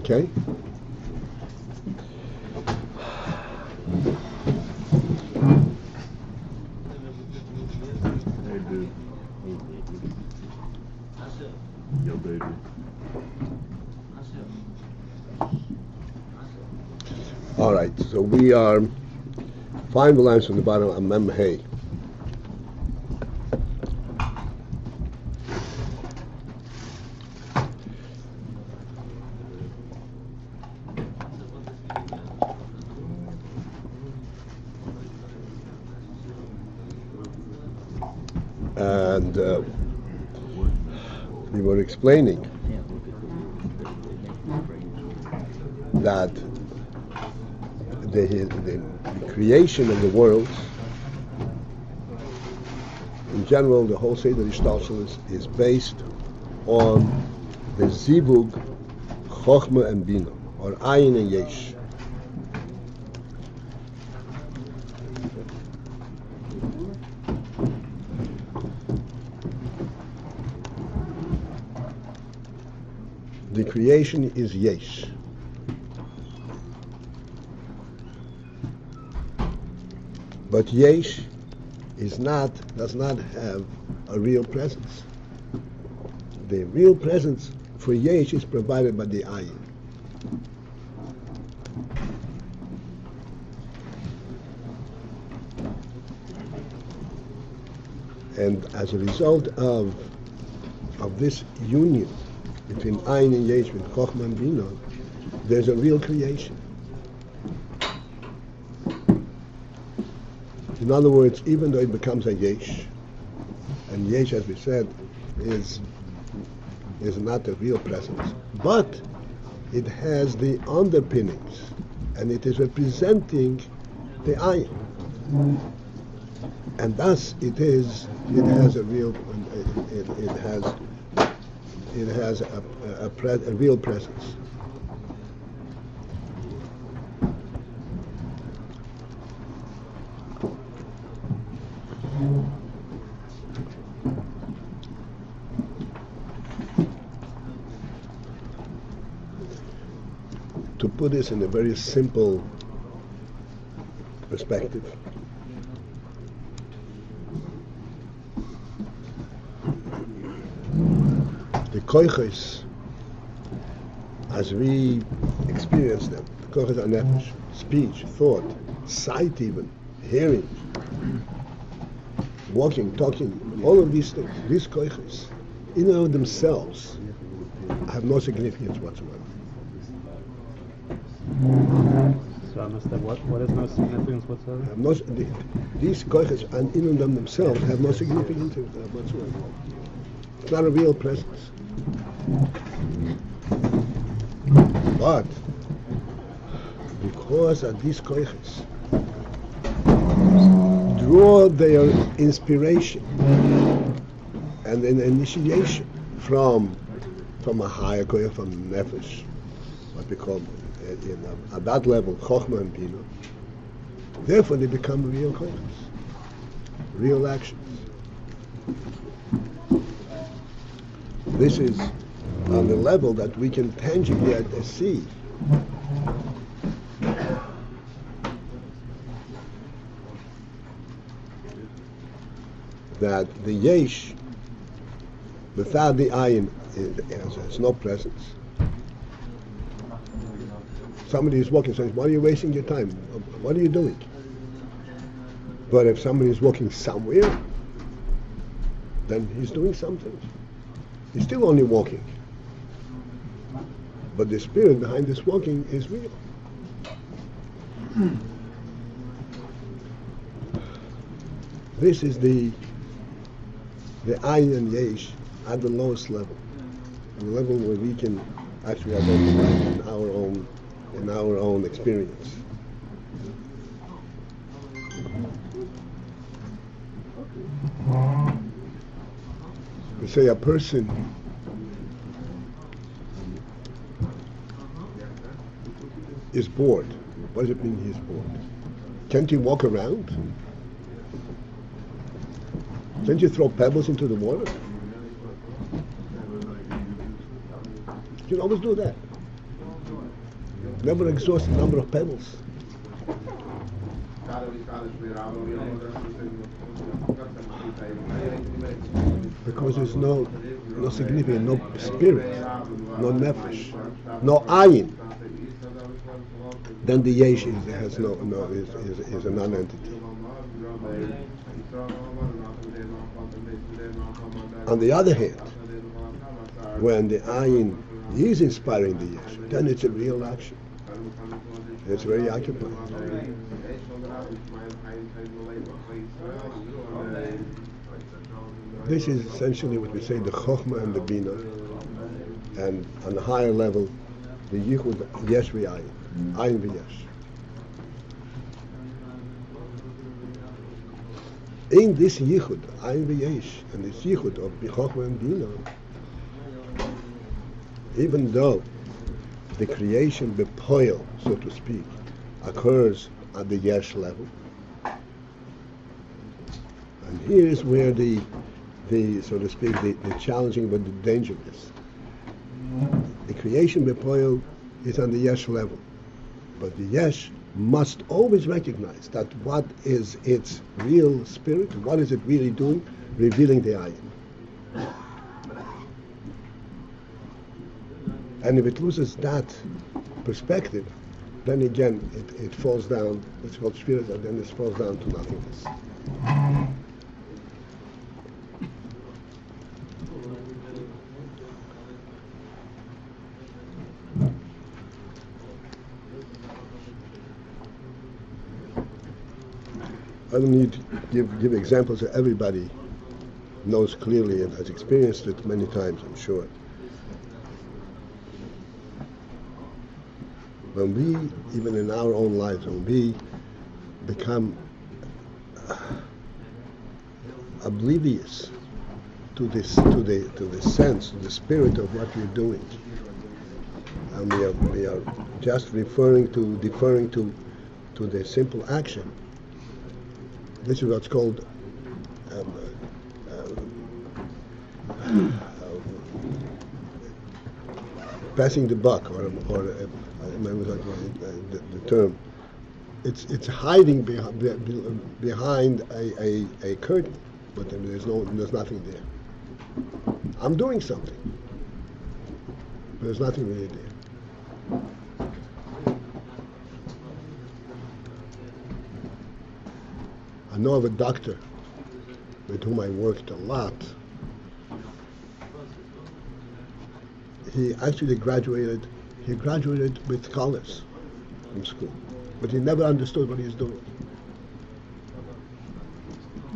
Okay? Yo, baby. All right, so we are 5 lines from the bottom of Mem Hey. And we were explaining that the creation of the world, in general, the whole Seder Ishtalshalis is based on the zivug, chochmah and binah, or Ayin and yesh. The creation is yesh. But yesh does not have a real presence. The real presence for yesh is provided by the Ayin. And as a result of this union between Ayin and yesh, with chochmah and binah, there's a real creation. In other words, even though it becomes a yesh, and yesh, as we said, is not a real presence, but it has the underpinnings, and it is representing the Ayin, and thus it has a real a real presence. To put this in a very simple perspective, the koiches, as we experience them, the koiches are nefesh, speech, thought, sight even, hearing, walking, talking, all of these things, these koiches, in and of themselves, have no significance whatsoever. So I must have, what is no significance whatsoever? These koiches, and in and of themselves, have no significance whatsoever. It's not a real presence. But because of these koiches draw their inspiration and an initiation from a higher koich, from nefesh, what we call at that level chochmah and binah, therefore they become real koiches, real actions. This is on the level that we can tangibly see that the yesh, without the ayin, has no presence. Somebody is walking, says, "Why are you wasting your time? What are you doing?" But if somebody is walking somewhere, then he's doing something. He's still only walking. But the spirit behind this walking is real. This is the Ayin and yesh at the lowest level. The level where we can actually identify in our own in our own experience. We say a person is bored. What does it mean he's bored? Can't he walk around? Can't you throw pebbles into the water? You can always do that. Never exhaust the number of pebbles. Because there's no significant, no spirit, no nefesh, no ayin. Then the yesh is a non-entity. On the other hand, when the ayin is inspiring the yesh, then it's a real action. It's very occupied. This is essentially what we say, the chochmah and the binah, and on a higher level, the yichud yesh v'ayin, ayin v'yesh. In this yichud, ayin v'yesh, and this yichud of chochmah and binah, even though the creation, the poil, so to speak, occurs at the yesh level, and here is where the so to speak, the challenging but the danger is. The creation bepoil is on the yesh level, but the yesh must always recognize that what is its real spirit, what is it really doing, revealing the ayin. And if it loses that perspective, then again it falls down, it's called spirit, and then it falls down to nothingness. I don't need to give examples that everybody knows clearly and has experienced it many times, I'm sure. When we, even in our own lives, when we become oblivious to the sense, to the spirit of what we're doing, and we are just deferring to the simple action. This is what's called passing the buck, or I remember the term. It's hiding behind a curtain, but there's nothing there. I'm doing something, but there's nothing really there. I know of a doctor with whom I worked a lot. He actually graduated with scholars from school, but he never understood what he was doing.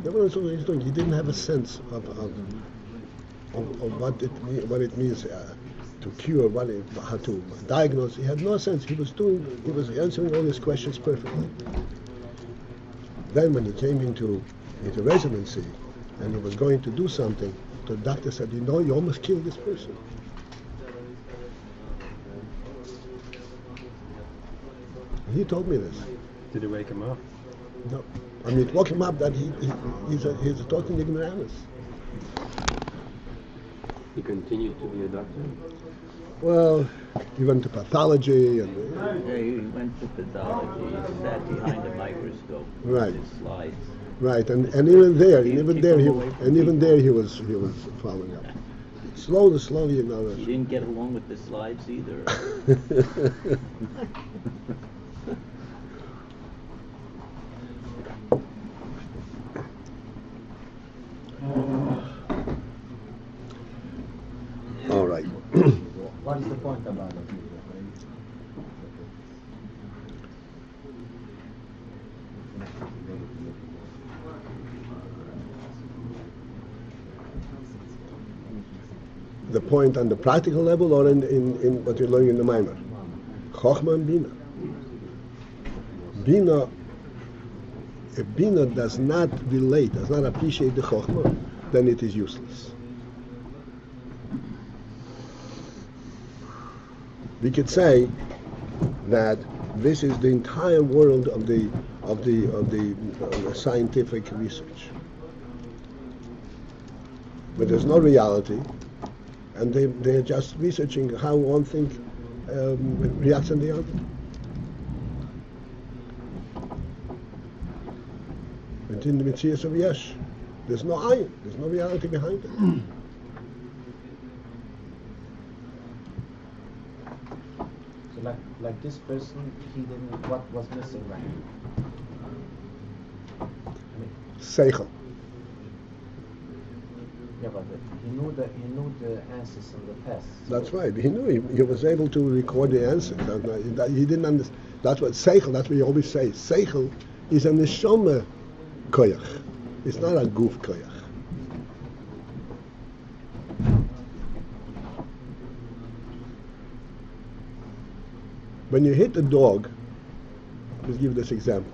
Never understood what he was doing. He didn't have a sense of what it means to cure, how to diagnose. He had no sense. He was answering all these questions perfectly. Then when he came into residency and he was going to do something, the doctor said, you almost killed this person. And he told me this. Did you wake him up? No. I mean, it woke him up that he's a total ignoramus. He continued to be a doctor? Well, he went to pathology and... Yeah, he went to pathology. He sat behind a microscope Right. with his slides. Right, and even there he was following up. Slowly, you know. He didn't get along with the slides either. All right. What is the point about it? The point on the practical level, or in what you're learning in the Maimer? chochmah and binah. Binah, if binah does not relate, does not appreciate the chochmah, then it is useless. We could say that this is the entire world of the scientific research, but there's no reality, and they're just researching how one thing reacts on the other. And in the mitzvahs of yesh, there's no ayin, there's no reality behind it. So like this person, he didn't, what was missing right? Seichel. Yeah, but he knew the answers in the past. That's right. He knew he was able to record the answers. He didn't understand. That's what seichel. That's what you always say. Seichel is a neshama koyach. It's not a guf koyach. When you hit a dog, let's give this example.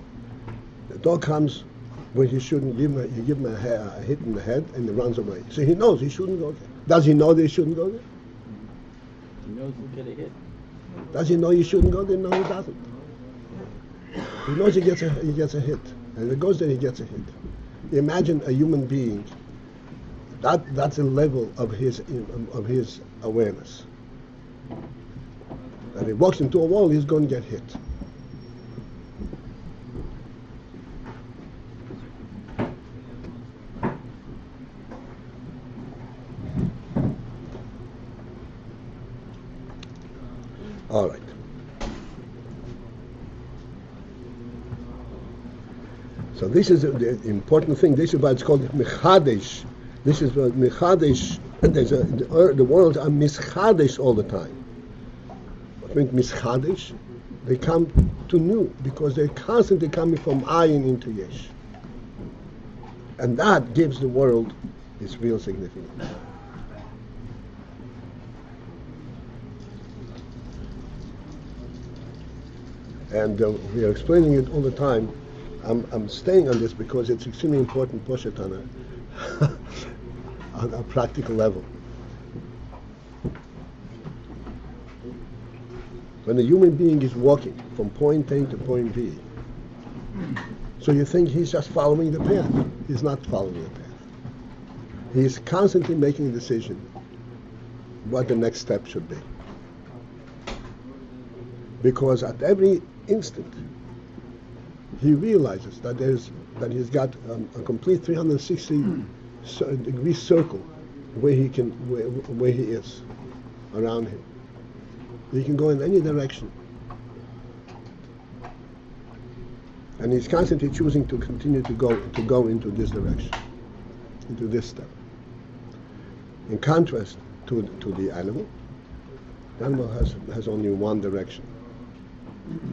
The dog comes when you shouldn't give him. You give him a hit in the head, and he runs away. So he knows he shouldn't go there. Does he know that he shouldn't go there? He knows he'll get a hit. Does he know he shouldn't go there? No, he doesn't. He knows he gets a hit, and if he goes there, he gets a hit. Imagine a human being. That's a level of his awareness. And he walks into a wall, he's going to get hit. All right. So this is the important thing. This is why it's called mechadesh. This is what mechadesh. The worlds are mischadesh all the time. What means mischadesh? They come to new because they're constantly coming from Ayin into yesh, and that gives the world its real significance. And we are explaining it all the time. I'm staying on this because it's extremely important, poshet on a practical level. When a human being is walking from point A to point B, so you think he's just following the path. He's not following the path. He's constantly making a decision what the next step should be. Because at every instant, he realizes that he's got a complete 360 degree circle where he is around him. He can go in any direction, and he's constantly choosing to continue to go into this direction, into this step. In contrast to the animal has only one direction.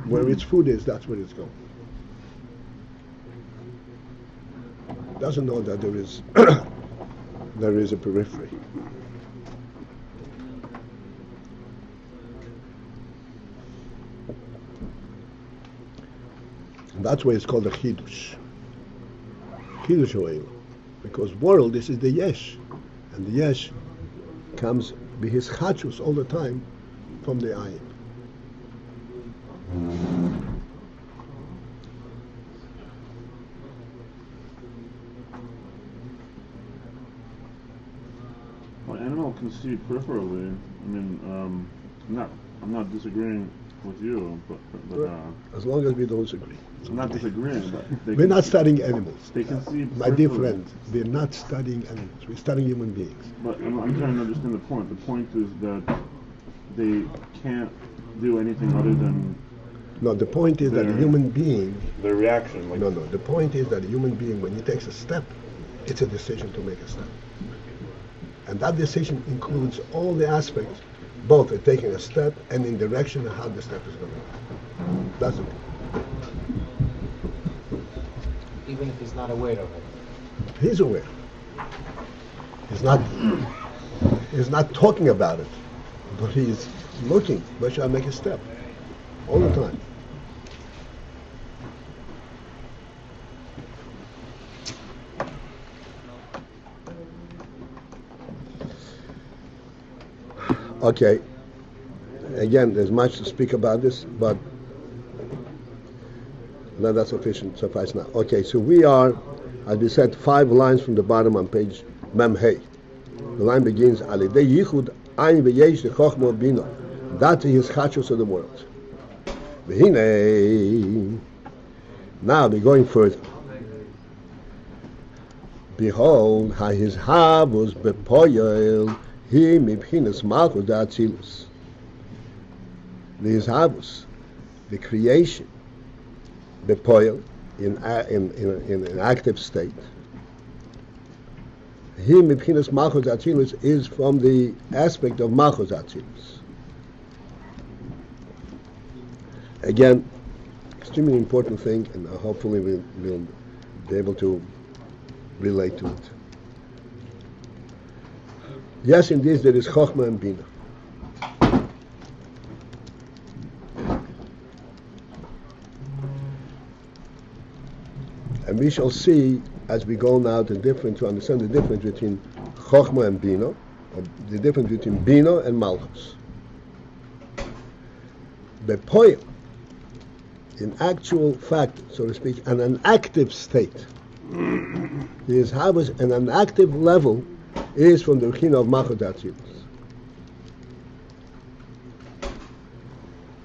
Where its food is, that's where it's going. Doesn't know that there is there is a periphery. And that's why it's called a chidush. Chidush oil. Because world, this is the yesh. And the yesh comes be his chachus all the time from the ayin. Well, animal can see peripherally. I mean, I'm not disagreeing with you, but as long as we don't agree. I'm not disagreeing. But we're not studying animals. They can see. My dear friend, we're not studying animals. We're studying human beings. But I'm trying to understand the point. The point is that they can't do anything other than. No, the point is that a human being. Their reaction. No. The point is that a human being, when he takes a step, it's a decision to make a step, and that decision includes all the aspects, both in taking a step and in direction of how the step is going. Doesn't it? Even if he's not aware of it. He's aware. He's not talking about it, but he's looking. Where should I make a step? Okay. Again, there's much to speak about this, but no, that's suffice now. Okay, so we are, as we said, 5 lines from the bottom on page Mem Hey. The line begins, Alidei Yichud Ayin yesh the chochmah binah. That is his chachos of the world. V'hinei. Now we're going further. Behold, how his havos bepoyel he mibchinas malchus da'atzilus. The his havos, the creation, bepoyel in an active state. He mibchinas malchus da'atzilus is from the aspect of malchus da'atzilus. Again, extremely important thing, and hopefully we'll be able to relate to it. Yes, in this there is chochmah and binah. And we shall see as we go now to understand the difference between chochmah and binah, or the difference between binah and malchus. Bepoil, in actual fact, so to speak, in an active state. His havos in an active level is from the bechina of malchus da'atzilus.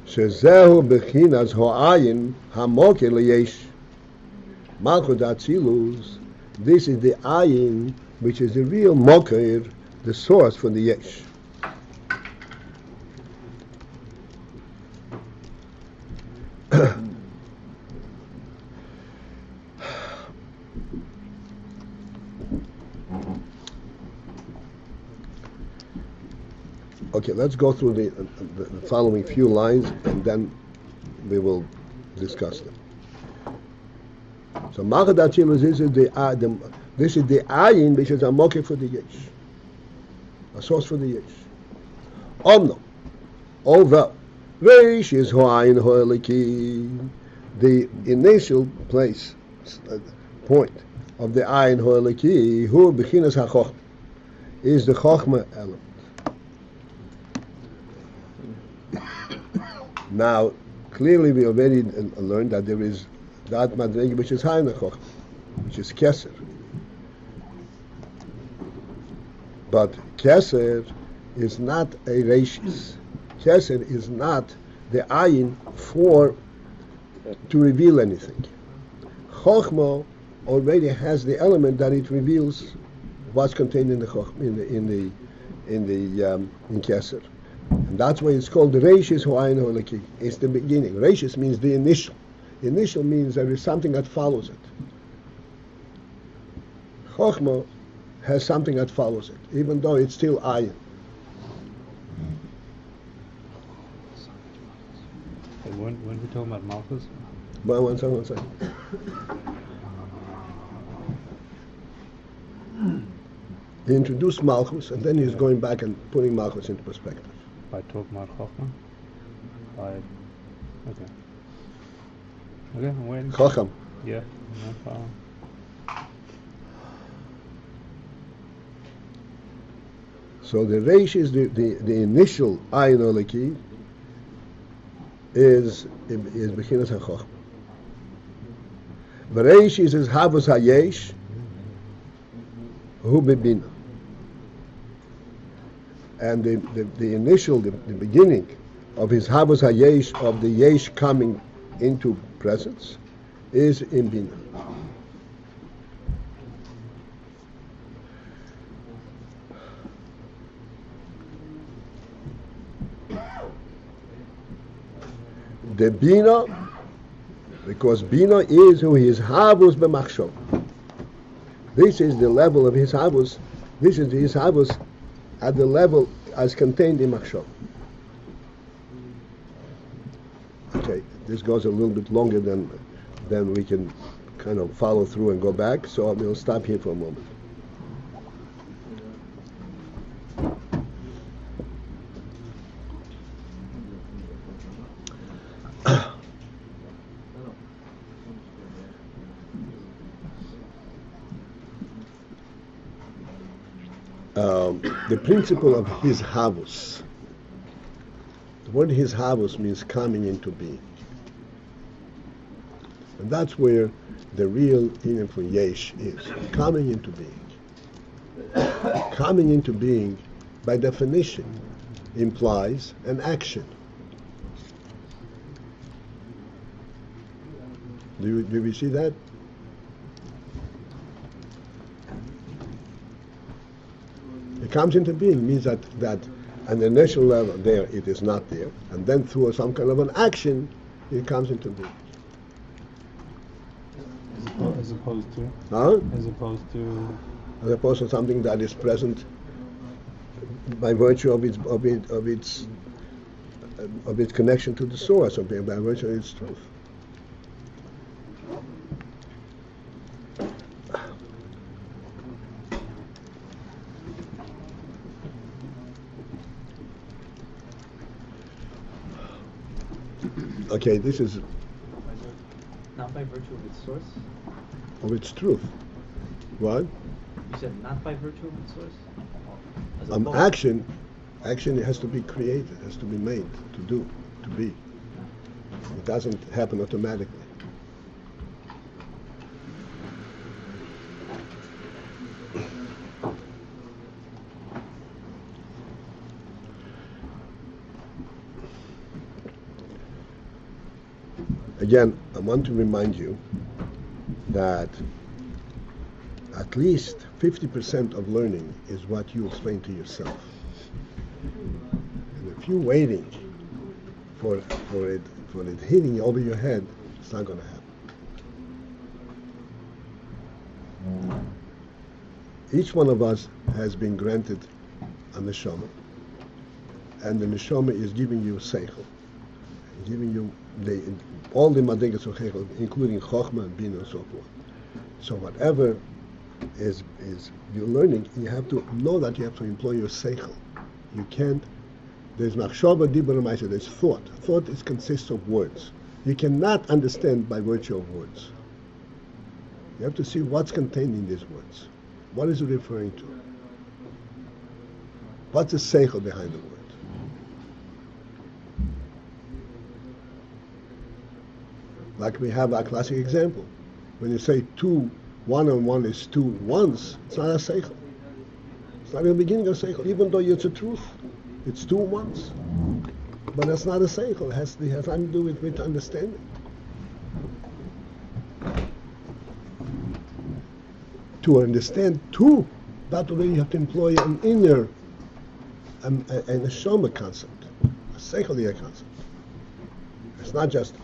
Shezehu bechinas ha'ayin hamoker leyesh. Malchus da'atzilus, this is the ayin which is the real moker, the source for the yesh. Okay, let's go through the following few lines and then we will discuss them. So, Malchus da'atzilus, this is the ayin which is a moker for the yesh, a source for the yesh. Although reish is ho'ayin ho'eliki, the initial place, point of the ayin ho'eliki, hu bechinas ha'chochmah, is the chochmah element. Now, clearly we already learned that there is that madrega which is high in the chochmah, which is keser. But keser is not a reishis. Keser is not the ayin to reveal anything. Chochmah already has the element that it reveals what's contained in the chochmah, in keser. And that's why it's called the reishis ho'ayin ho'eliki. It's the beginning. Reishis means the initial. Initial means there is something that follows it. Chochmah has something that follows it, even though it's still ayin. When we talk about malchus? One second. He introduced malchus, and then he's going back and putting malchus into perspective. By talking about chochmah? Okay, I'm waiting. Chocham. Yeah, no problem. So the reish is the initial ayin oleki is bechinas ha'chochmah. The reish is his havos hayesh hu bebinah. And the initial, the beginning of his havos hayesh, of the yesh coming into presence, is in binah. The binah, because binah is who his havos b'machshov. This is the level of his havos. This is his havos at the level as contained in machshov. Okay, this goes a little bit longer than we can kind of follow through and go back, so we'll stop here for a moment. The principle of his havos word his havos means coming into being. And that's where the real meaning for yesh is, coming into being. Coming into being, by definition, implies an action. Do we see that? It comes into being means that at the initial level there it is not there, and then through some kind of an action it comes into being. As opposed to? Huh? As opposed to? As opposed to something that is present by virtue of its connection to the source, or by virtue of its truth. Okay, this is Not by virtue of its source? of its truth. What? You said not by virtue of its source? As opposed- Action has to be created, has to be made, to do, to be. It doesn't happen automatically. Again, I want to remind you that at least 50% of learning is what you explain to yourself. And if you're waiting for it hitting over your head, it's not going to happen. Each one of us has been granted a neshama, and the neshama is giving you seichel, giving you all the madrigas of seichel, including chochmah and binah and so forth. So whatever is you're learning, you have to know that you have to employ your seichel. You can't. There's machshava, dibur, and ma'aseh. There's thought. Thought consists of words. You cannot understand by virtue of words. You have to see what's contained in these words. What is it referring to? What's the seichel behind the word? Like we have our classic example. When you say 2, 1 and 1 is 2 once, it's not a seichel. It's not in the beginning of seichel, even though it's a truth. It's 2 once. But that's not a seichel. It has nothing to do with understanding. To understand 2, that way you have to employ an inner, a neshama concept, a seichel concept. It's not just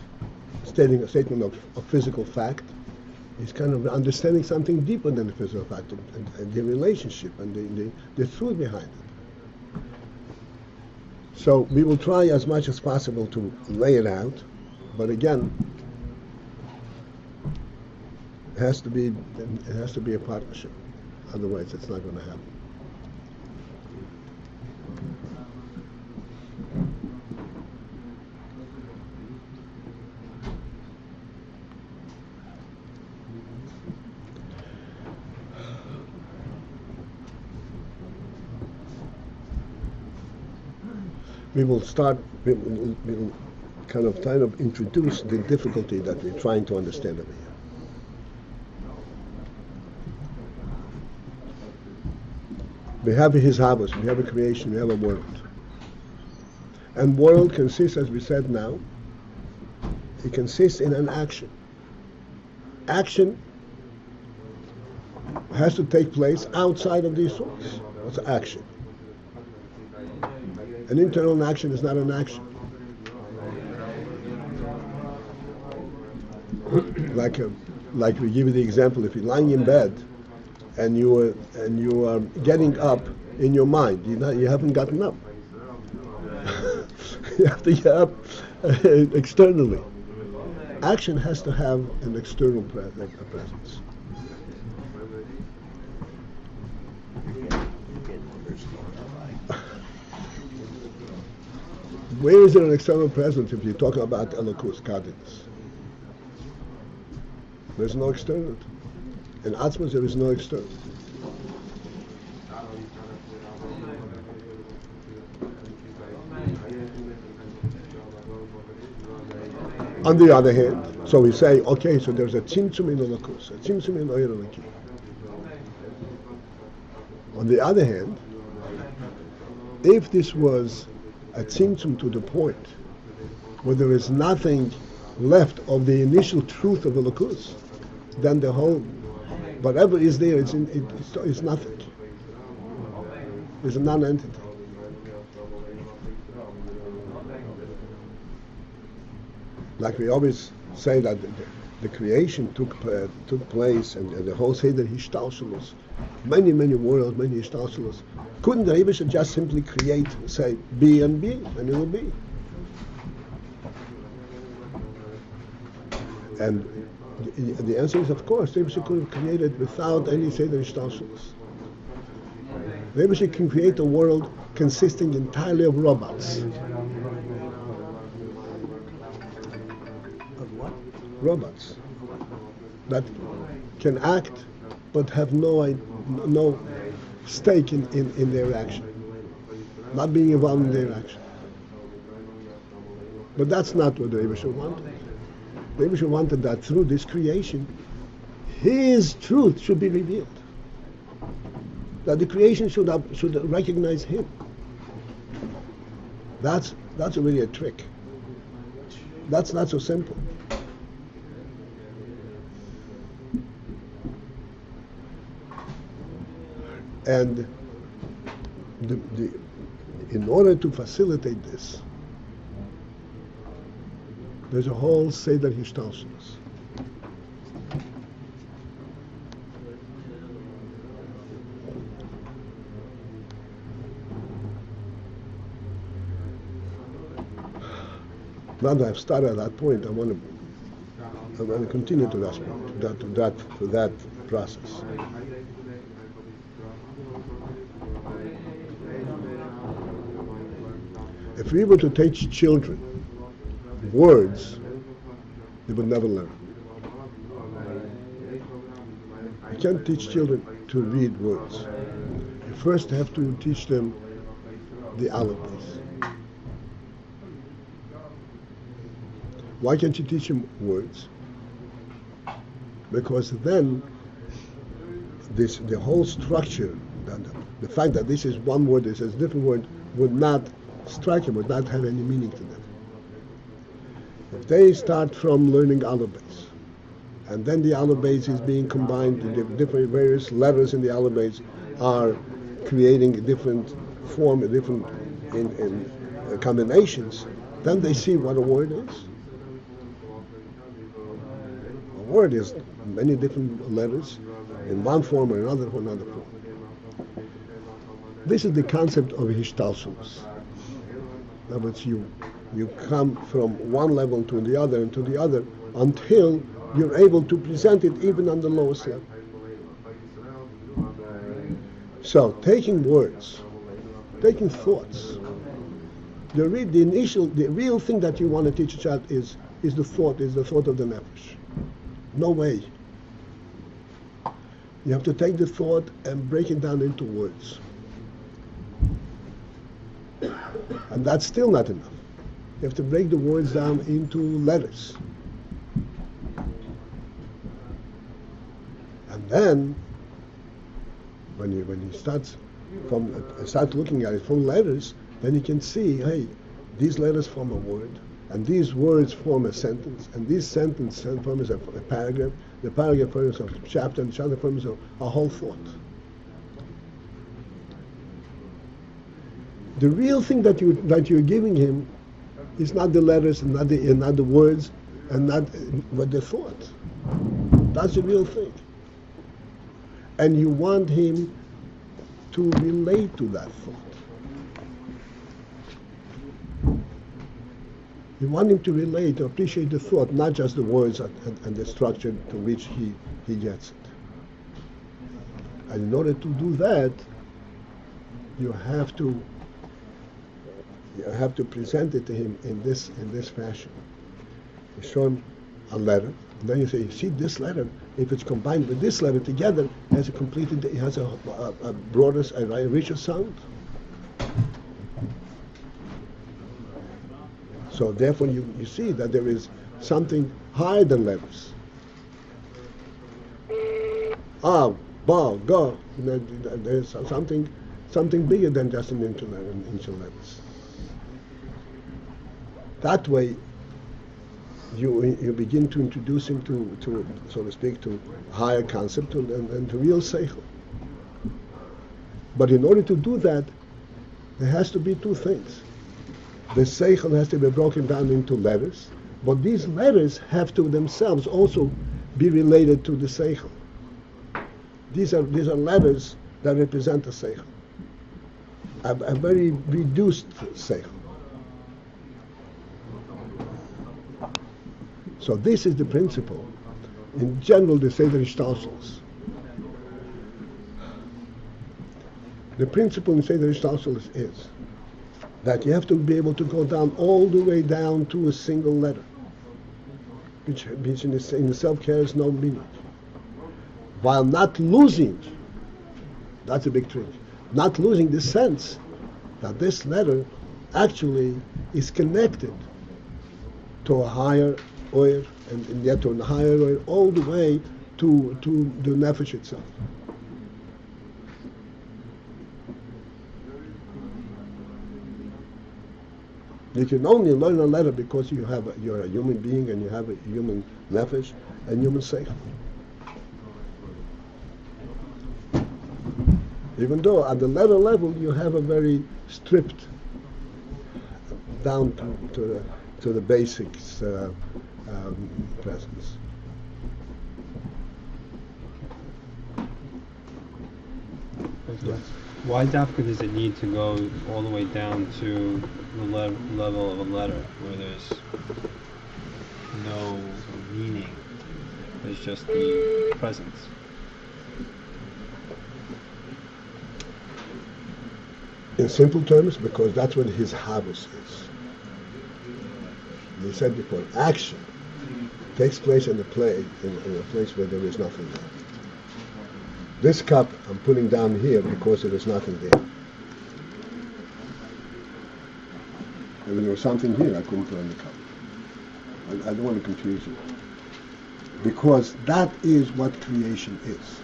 stating a statement of physical fact. It's kind of understanding something deeper than the physical fact, and the relationship and the truth behind it. So we will try as much as possible to lay it out, but again, it has to be a partnership. Otherwise, it's not going to happen. We'll kind of introduce the difficulty that we're trying to understand over here. We have his havos, we have a creation, we have a world. And world consists, as we said now, it consists in an action. Action has to take place outside of the source. What's action? An internal action is not an action. Like we give you the example, if you're lying in bed and you are getting up in your mind, you haven't gotten up. You have to get up externally. Action has to have an external presence. Where is there an external presence if you're talking about elokus, godliness? There's no external. In Atzmas there is no external. On the other hand, so we say, okay, so there's a tzimtzum in Elokus, a tzimtzum in Oyer Elokim. On the other hand, if this was a tzimtzum to the point where there is nothing left of the initial truth of Elokus, then the whole, whatever is there, it's nothing. It's a non-entity. Like we always say that the creation took place, and the whole Seder Hishtalshelus, many worlds, many Hishtalshelus. Couldn't the Rebbe just simply create, say, be, and it will be? And the answer is, of course, the Rebbe could have created without any Seder Hishtalshelus. The Rebbe can create a world consisting entirely of robots. Robots that can act but have no stake in their action, not being involved in their action. But that's not what the Rebbe wanted. The Rebbe wanted that through this creation, his truth should be revealed. That the creation should recognize him. That's really a trick. That's not so simple. And in order to facilitate this, there's a whole Seder Hishtalshelus. Now that I've started at that point, I want to continue to that point, to that process. If we were to teach children words, they would never learn. You can't teach children to read words. You first have to teach them the AyinBase. Why can't you teach them words? Because then the whole structure, the fact that this is one word, this is a different word, would not strike him, would not have any meaning to them. If they start from learning AyinBase, and then the AyinBase is being combined, the different various letters in the AyinBase are creating a different form, a different in combinations, then they see what a word is. A word is many different letters in one form or another form. This is the concept of Hishtalshelus. In other words, you come from one level to the other and to the other until you're able to present it even on the lowest level. So, taking words, taking thoughts, the real thing that you want to teach a child is the thought of the nefesh. No way. You have to take the thought and break it down into words. And that's still not enough. You have to break the words down into letters. And then, when you start looking at it from letters, then you can see, hey, these letters form a word, and these words form a sentence, and these sentences form a paragraph, the paragraph forms a chapter, and the chapter forms a whole thought. The real thing that you're giving him is not the letters, and not the words, and not what the thought. That's the real thing. And you want him to relate to that thought. You want him to relate, to appreciate the thought, not just the words and the structure to which he gets it. And in order to do that, you have to present it to him in this fashion. You show him a letter, and then you say, see this letter, if it's combined with this letter together, it has a broader, a richer sound. So therefore you see that there is something higher than letters. Ah, ba, ga. There's something bigger than just an inch letters. That way, you begin to introduce him to so to speak, to higher concept and to real seichel. But in order to do that, there has to be two things. The seichel has to be broken down into letters, but these letters have to themselves also be related to the seichel. These are letters that represent the seichel, a very reduced seichel. So this is the principle. In general, the Seder Ishtalshelus. The principle in Seder Ishtalshelus is that you have to be able to go down all the way down to a single letter, which in itself carries no meaning, while not losing, that's a big trick, not losing the sense that this letter actually is connected to a higher oil, and yet to a higher oil, all the way to the nefesh itself. You can only learn a letter because you're a human being and you have a human nefesh and human seichel. Even though at the letter level you have a very stripped down to the basics presence. Why dafka does it need to go all the way down to the level of a letter where there's no meaning? There's just the presence. In simple terms, because that's what his habus is. He said before, action takes place in a place where there is nothing there. This cup I'm putting down here because there is nothing there. And if there was something here, I couldn't put on the cup. I don't want to confuse you. Because that is what creation is.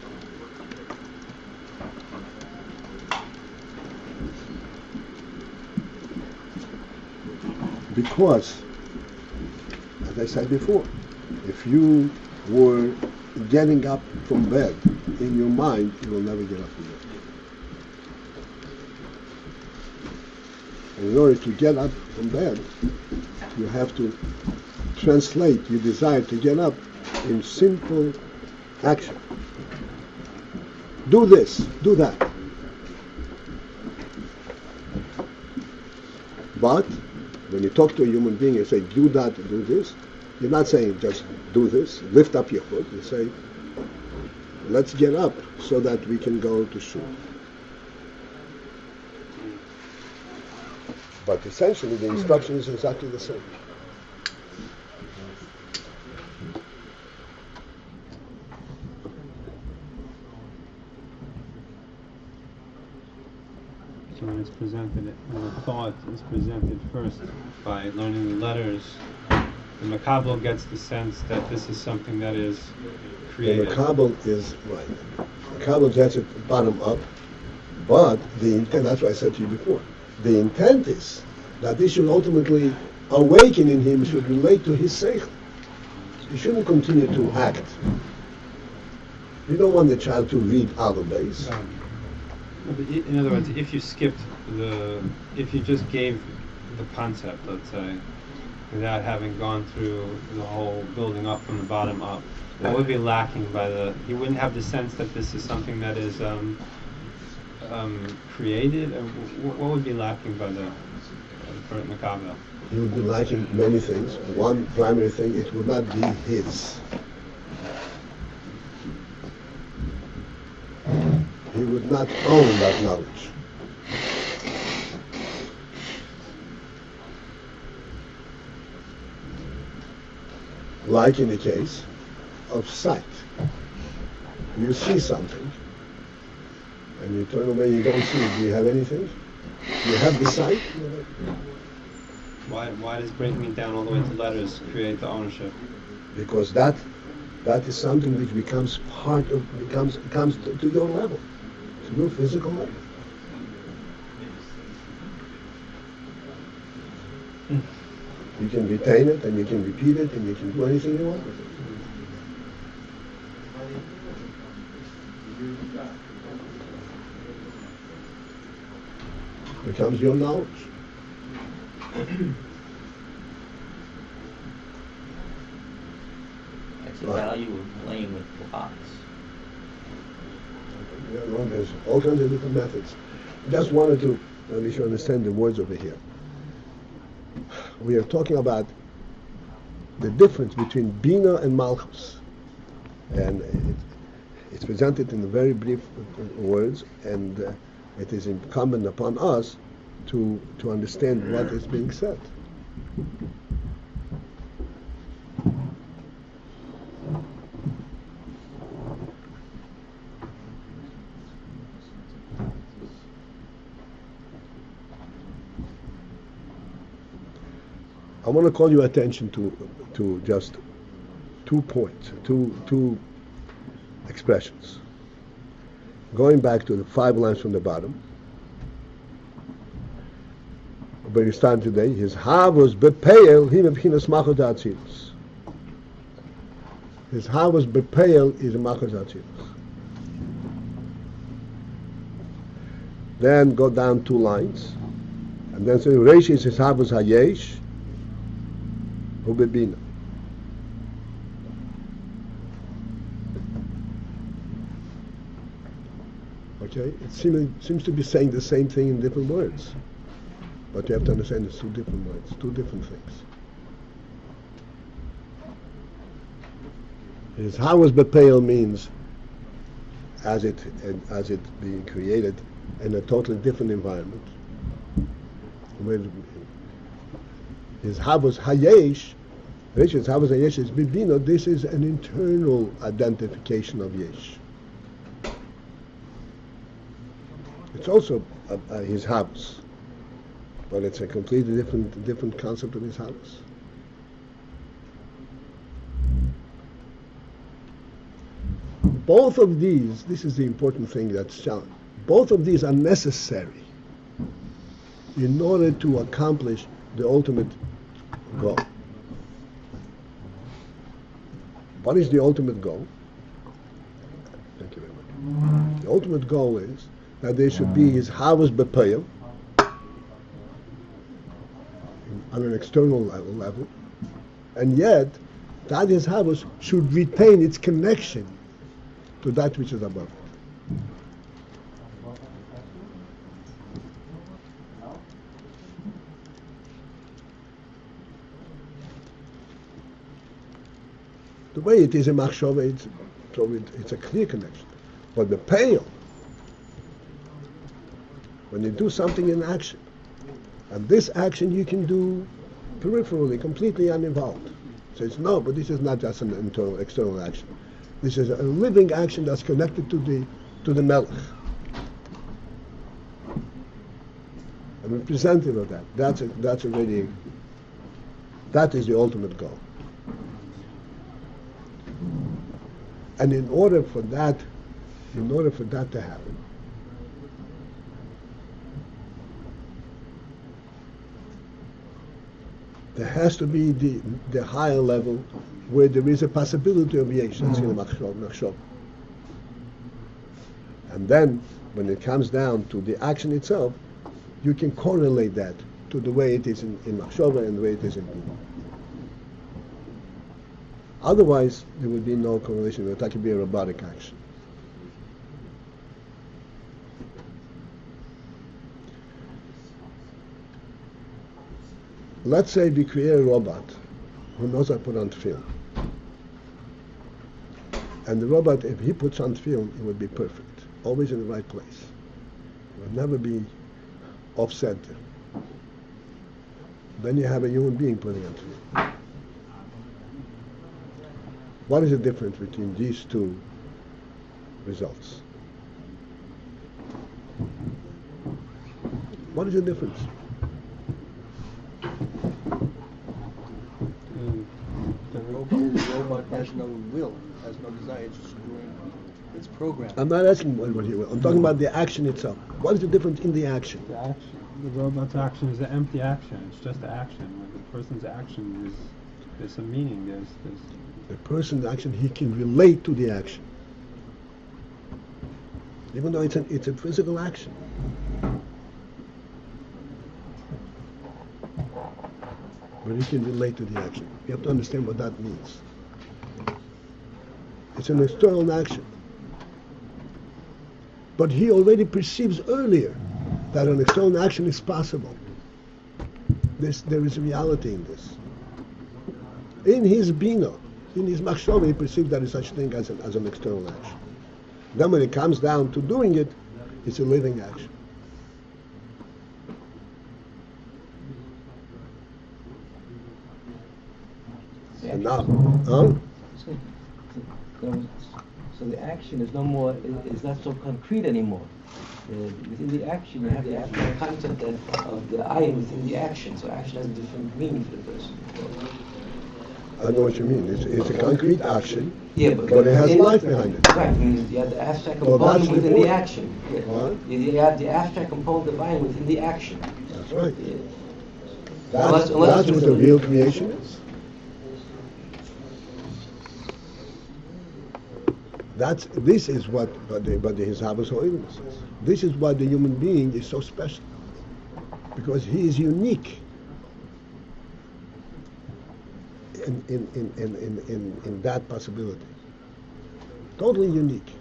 Because, as I said before, if you were getting up from bed in your mind, you will never get up from bed. And in order to get up from bed, you have to translate your desire to get up in simple action. Do this, do that. But when you talk to a human being and say, do that, do this, you're not saying just do this, lift up your foot. You say, let's get up so that we can go to shul. But essentially the instruction is exactly the same. So when it's presented, when the thought is presented first by learning the letters, the makabel gets the sense that this is something that is created. The makabel is right. Makabel gets it bottom up, but the intent, that's what I said to you before, the intent is that this should ultimately awaken in him, should relate to his seichel. He shouldn't continue to act. You don't want the child to read AyinBase. In other words, if you just gave the concept, let's say, without having gone through the whole building up from the bottom up, what would be lacking by he wouldn't have the sense that this is something that is created? What would be lacking by the makabel? He would be lacking many things. One primary thing, it would not be his. He would not own that knowledge. Like in the case of sight. You see something, and you turn away, you don't see it. Do you have anything? You have the sight? Why does breaking it down all the way to letters create the ownership? Because that is something which becomes comes to your level, to your physical level. You can retain it, and you can repeat it, and you can do anything you want with it. Becomes your knowledge. That's the value of playing with blocks. There's all kinds of different methods. Just wanted to make sure you understand the words over here. We are talking about the difference between binah and malchus, and it's presented in very brief words, and it is incumbent upon us to understand what is being said. I want to call your attention to just 2 points, two expressions. Going back to the 5 lines from the bottom, where you start today, his ha was bepeil, he b'chinas machos atzilus. His ha was bepeil is a machos atzilus. Then go down 2 lines, and then say Reish is his ha was yesh. Binah. Okay, it seems to be saying the same thing in different words, but you have to understand it's 2 different words, 2 different things. His how was bepeil means as it being created in a totally different environment. His havos hayesh, his havos hayesh is binah. This is an internal identification of yesh. It's also his havos, but it's a completely different concept of his havos. Both of these, this is the important thing that's shown. Both of these are necessary in order to accomplish the ultimate goal. What is the ultimate goal? Thank you very much. The ultimate goal is that there should be his havos bepeil on an external level, and yet that his havos should retain its connection to that which is above it. The way it is in machshava, it's a clear connection. But the pale, when you do something in action, and this action you can do peripherally, completely uninvolved. So it's no, but this is not just an external action. This is a living action that's connected to the melech. And representative of that. That is the ultimate goal. And in order for that to happen, there has to be the higher level where there is a possibility of yesh. That's in the machshava. And then, when it comes down to the action itself, you can correlate that to the way it is in machshava and the way it is in binah. Otherwise, there would be no correlation. It could be a robotic action. Let's say we create a robot who knows how to put on tefillin. And the robot, if he puts on tefillin, it would be perfect. Always in the right place. It would never be off-center. Then you have a human being putting on tefillin. What is the difference between these 2 results? What is the difference? but has no will, has no desire. It's just doing its program. I'm not asking what he will. I'm talking about the action itself. What is the difference in the action? The action, the robot's action is an empty action. It's just the action. When the person's action there's some meaning. There's The person's action, he can relate to the action, even though it's a physical action. But he can relate to the action. You have to understand what that means. It's an external action. But he already perceives earlier that an external action is possible. There is reality in this. In his binah, in his machshava, he perceives there is such thing as an external action. Then when it comes down to doing it, it's a living action. And now, So the action is no more, is not so concrete anymore. Within the action, you have the actual content of the ayin within the action. So action has a different meaning for the person. I know what you mean. It's a concrete action, yeah, but it has life behind it. Right, means you have the abstract component within the action. Yeah. What? You have the abstract component of ayin within the action. That's right. Yeah. That's what the real creation is. This is what the Hishavas Ho'ilin says. This is why the human being is so special, because he is unique in that possibility. Totally unique.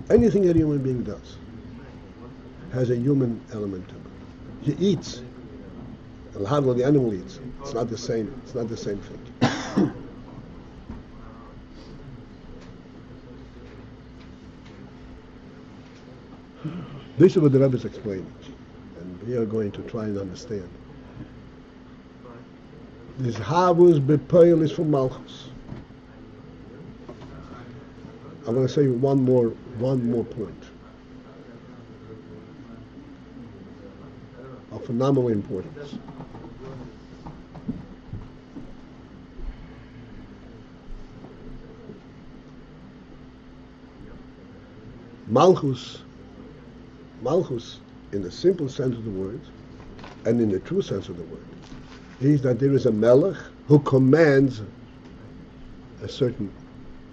Anything that a human being does has a human element to it. He eats. The animal eats. It's not the same. It's not the same thing. This is what the Rebbe is explaining, and we are going to try and understand. This Havus Bepoil is from Malchus. I'm going to say one more point of phenomenal importance. Malchus, in the simple sense of the word, and in the true sense of the word, is that there is a melech who commands a certain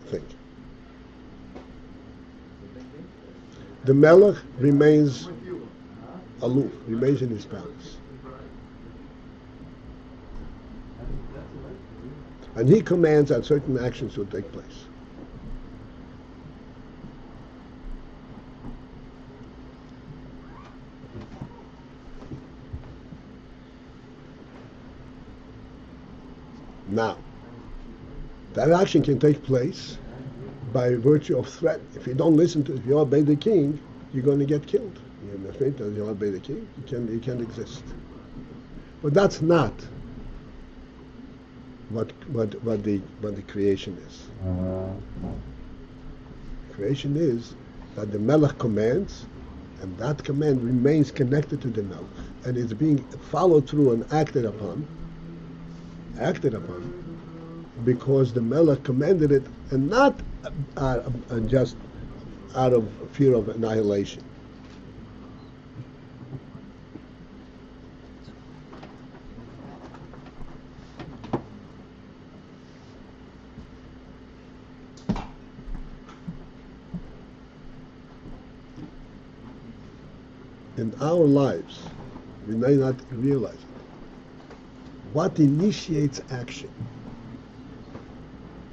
thing. The melech remains aloof, remains in his palace. And he commands that certain actions will take place. Now, that action can take place by virtue of threat. If you don't listen to, if you obey the king, you're going to get killed. You're afraid that you obey the king, you can't exist. But that's not what the creation is. Creation is that the Melech commands, and that command remains connected to the Melech, and it's being followed through and acted upon because the Melech commanded it, and not just out of fear of annihilation. In our lives, we may not realize it. What initiates action?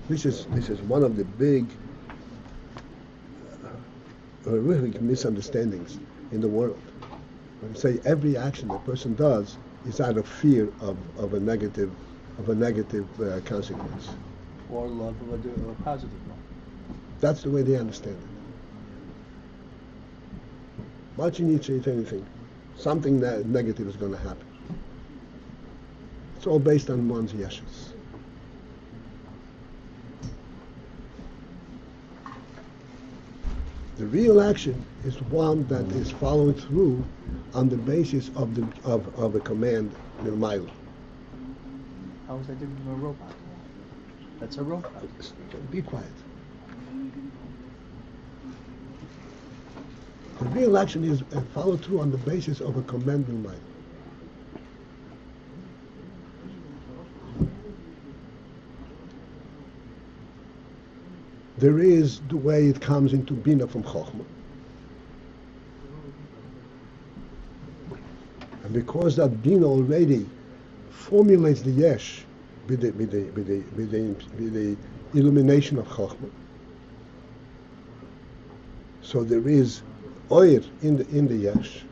This is one of the big horrific misunderstandings in the world. When you say every action a person does is out of fear of a negative consequence, Or love of a positive one. that's the way they understand it. Once you initiate anything, something negative is going to happen. It's all based on one's yeshes. The real action is one that is followed through on the basis of a command, Nirmaila. How is that different from a robot? That's a robot. Be quiet. The real action is followed through on the basis of a command, Nirmaila. There is the way it comes into binah from chochmah. And because that binah already formulates the yesh with the illumination of chochmah, so there is oir in the yesh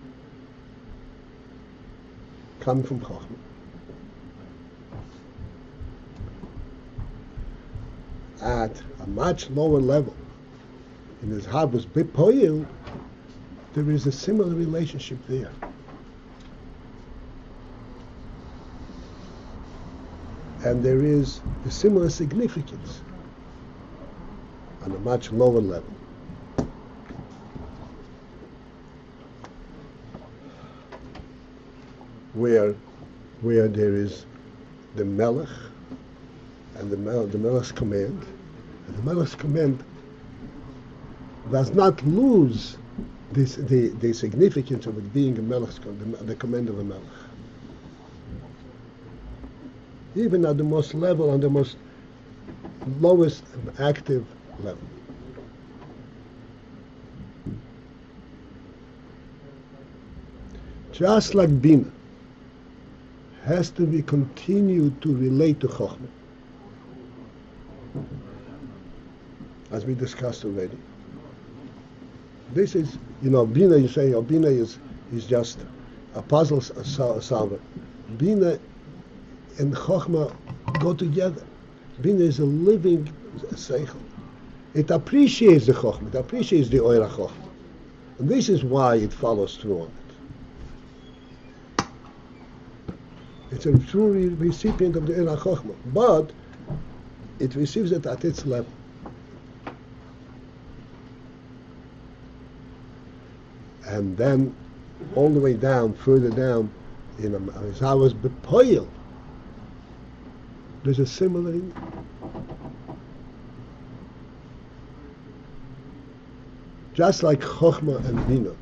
coming from chochmah. At a much lower level, in his habus bepoil, there is a similar relationship there. And there is a similar significance on a much lower level. Where there is the melech and the melech's command, and the melech's command does not lose the significance of it being a melech's the command of a melech. Even at the most level, on the most lowest active level. Just like binah has to be continued to relate to chochmah, as we discussed already. This is, binah, you say, binah is just a puzzle solver. Binah and chochmah go together. Binah is a living seichel. It appreciates the chochmah, it appreciates the oira chochmah. And this is why it follows through on it. It's a true recipient of the oira chochmah, but it receives it at its level. And then all the way down, further down, in Azawas Bepoil, there's a similar in. Just like chochmah and binah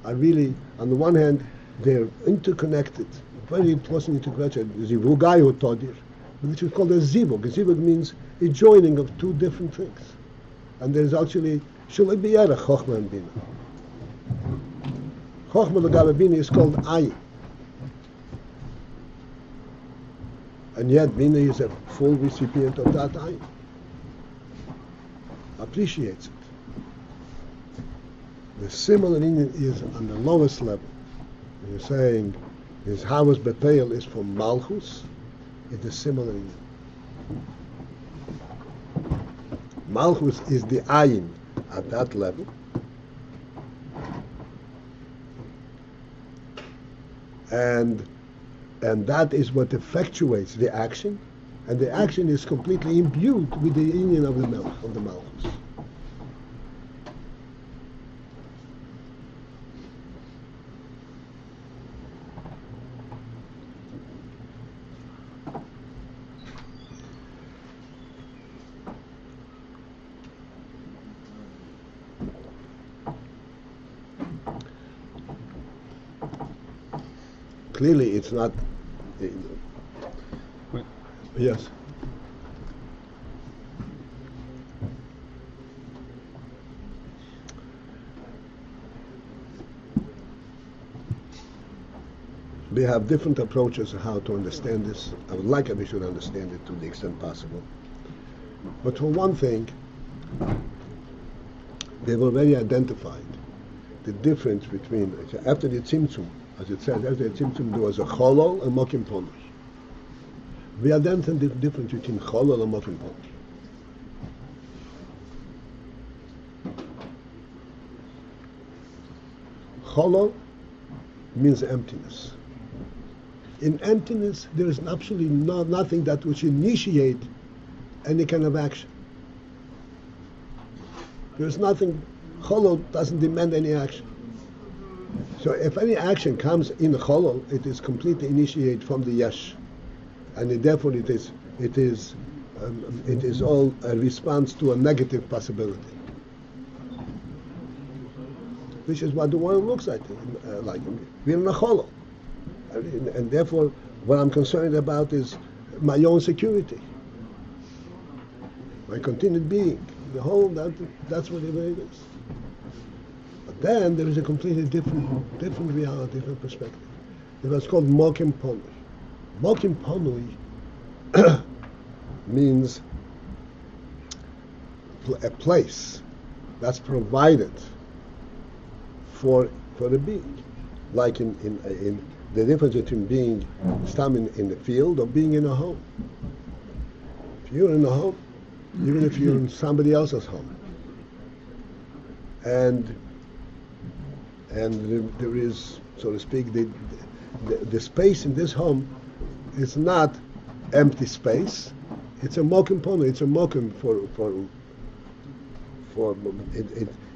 are really, on the one hand, they're interconnected, very closely interconnected. Zivugayu todir, which is called a zivug. A zivug means a joining of two different things. And there's actually shulei biyara chochmah and binah. Chochmah l'gabe binah is called Ayin. And yet binah is a full recipient of that Ayin. Appreciates it. The similar Inyan is on the lowest level. You're saying his Havas Bepeil is from Malchus, it's a similar Inyan. Malchus is the Ayin at that level. And that is what effectuates the action, and the action is completely imbued with the Inyan of the Malchus. Clearly, it's not. Yes. We have different approaches of how to understand this. I would like that we should understand it to the extent possible. But for one thing, they've already identified the difference between, after the Tzimtzum, as it says, after the Tzimtzum there was a Cholol and Mokim Ponos. We identified the difference between Cholol and Mokim Ponos. Cholol means emptiness. In emptiness, there is absolutely nothing that would initiate any kind of action. There is nothing Cholol doesn't demand any action. So if any action comes in Cholol, it is completely initiated from the yesh, and therefore it is all a response to a negative possibility. This is what the world looks like. We're in a Cholol, and therefore what I'm concerned about is my own security, my continued being. The whole that's what it is. But then there is a completely different reality, different perspective. It was called Mokim Ponui. Mokim Ponui means a place that's provided for a being, like in the difference between being standing in the field or being in a home. If you're in a home, even if you're in somebody else's home, and there is, so to speak, the space in this home is not empty space. It's a mokim pono. It's a mokim for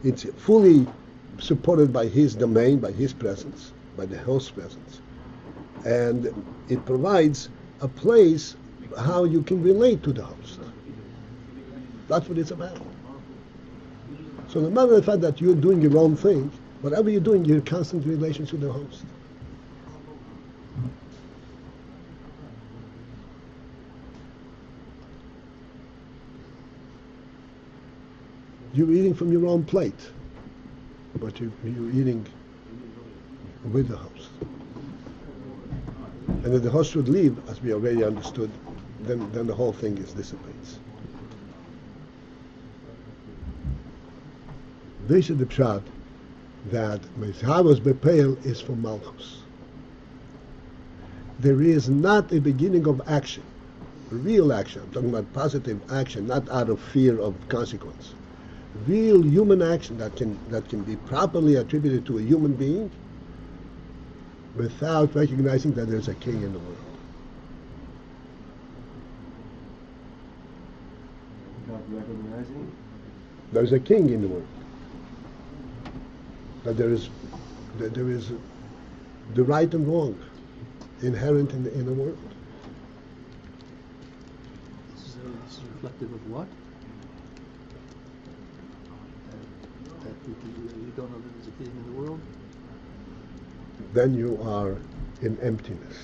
it's fully supported by his domain, by his presence, by the host's presence, and it provides a place how you can relate to the host. That's what it's about. So no matter the fact that you're doing your own thing, whatever you're doing, you're in constant relation to the host. You're eating from your own plate, but you're eating with the host. And if the host should leave, as we already understood, then the whole thing dissipates. This is the pshat that Meishavos Bepeil is for Malchus. There is not a beginning of action, real action. I'm talking about positive action, not out of fear of consequence. Real human action that can be properly attributed to a human being without recognizing that there's a king in the world. Without recognizing? There's a king in the world. That there is the right and wrong inherent in the world. This is reflective of what? That you don't know that there's a king in the world? Then you are in emptiness.